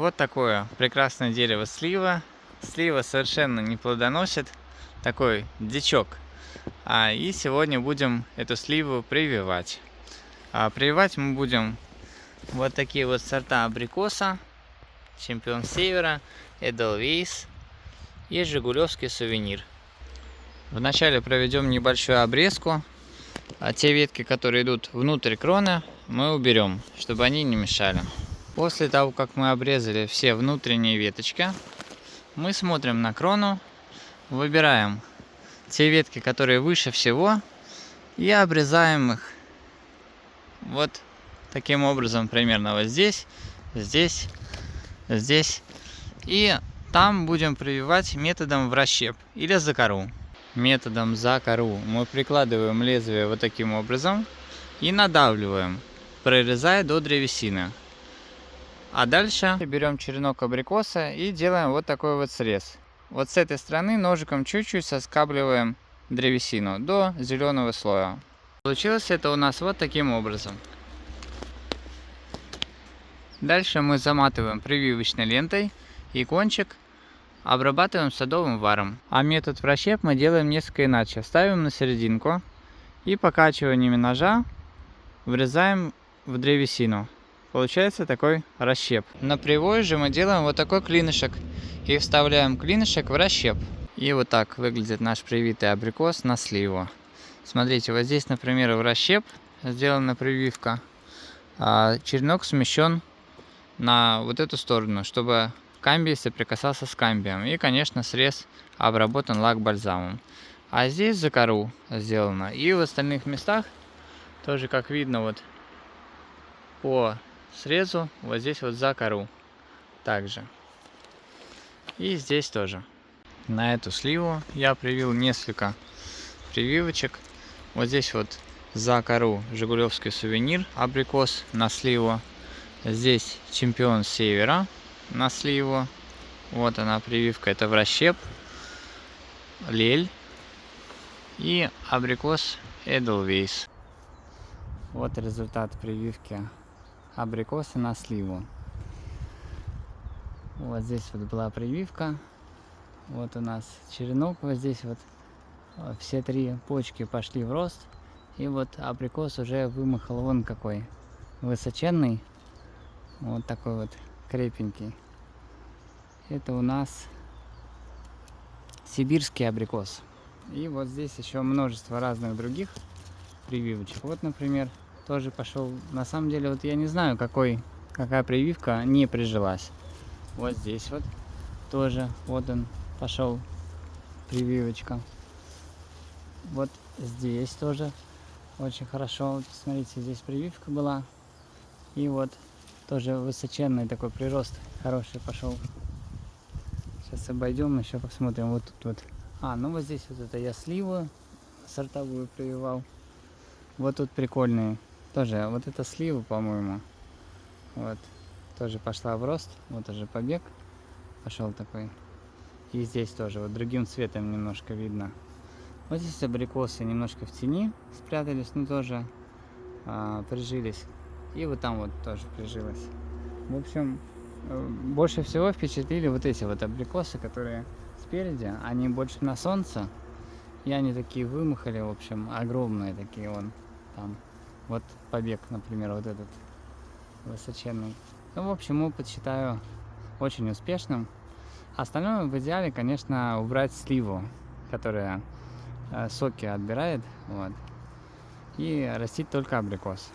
Вот такое прекрасное дерево слива. Слива совершенно не плодоносит. Такой дичок. И сегодня будем эту сливу прививать. Прививать мы будем вот такие вот сорта абрикоса. Чемпион Севера, Эдельвейс и Жигулевский сувенир. Вначале проведем небольшую обрезку. Те ветки, которые идут внутрь кроны, мы уберем, чтобы они не мешали. После того, как мы обрезали все внутренние веточки, мы смотрим на крону, выбираем те ветки, которые выше всего, и обрезаем их вот таким образом, примерно вот здесь, здесь, здесь. И там будем прививать методом в расщеп или за кору. Методом за кору мы прикладываем лезвие вот таким образом и надавливаем, прорезая до древесины. А дальше берем черенок абрикоса и делаем вот такой вот срез. Вот с этой стороны ножиком чуть-чуть соскабливаем древесину до зеленого слоя. Получилось это у нас вот таким образом. Дальше мы заматываем прививочной лентой и кончик обрабатываем садовым варом. А метод в расщеп мы делаем несколько иначе. Ставим на серединку и покачиваниями ножа врезаем в древесину. Получается такой расщеп. На привое же мы делаем вот такой клинышек и вставляем клинышек в расщеп. И вот так выглядит наш привитый абрикос на сливу. Смотрите, вот здесь, например, в расщеп сделана прививка, а черенок смещен на вот эту сторону, чтобы камбий соприкасался с камбием. И, конечно, срез обработан лак-бальзамом. А здесь за кору сделано. И в остальных местах тоже, как видно, вот по срезу, вот здесь вот за кору также. И здесь тоже. На эту сливу я привил несколько прививочек. Вот здесь вот за кору Жигулевский сувенир, абрикос на сливу. Здесь Чемпион Севера на сливу. Вот она прививка, это в расщеп. Лель и абрикос Эдельвейс. Вот результат прививки абрикоса на сливу. Вот здесь вот была прививка. Вот у нас черенок, вот здесь вот все три почки пошли в рост. И вот абрикос уже вымахал, вон какой высоченный. Вот такой вот крепенький. Это у нас сибирский абрикос. И вот здесь еще множество разных других прививочек. Вот, например, тоже пошел. На самом деле, вот я не знаю, какая прививка не прижилась. Вот здесь вот тоже, вот он пошел прививочка. Вот здесь тоже очень хорошо. Вот, смотрите, здесь прививка была. И вот тоже высоченный такой прирост хороший пошел. Сейчас обойдем, еще посмотрим. Вот тут вот. Ну вот здесь вот это я сливу сортовую прививал. Вот тут прикольные. Тоже вот это слива, по-моему. Вот. Тоже пошла в рост. Вот уже побег пошел такой. И здесь тоже вот другим цветом немножко видно. Вот здесь абрикосы немножко в тени спрятались, но тоже прижились. И вот там вот тоже прижилось. В общем, больше всего впечатлили вот эти вот абрикосы, которые спереди. Они больше на солнце. И они такие вымахали, в общем, огромные такие вон там. Вот побег, например, вот этот высоченный. Ну, в общем, опыт считаю очень успешным. Остальное в идеале, конечно, убрать сливу, которая соки отбирает. Вот, и растить только абрикос.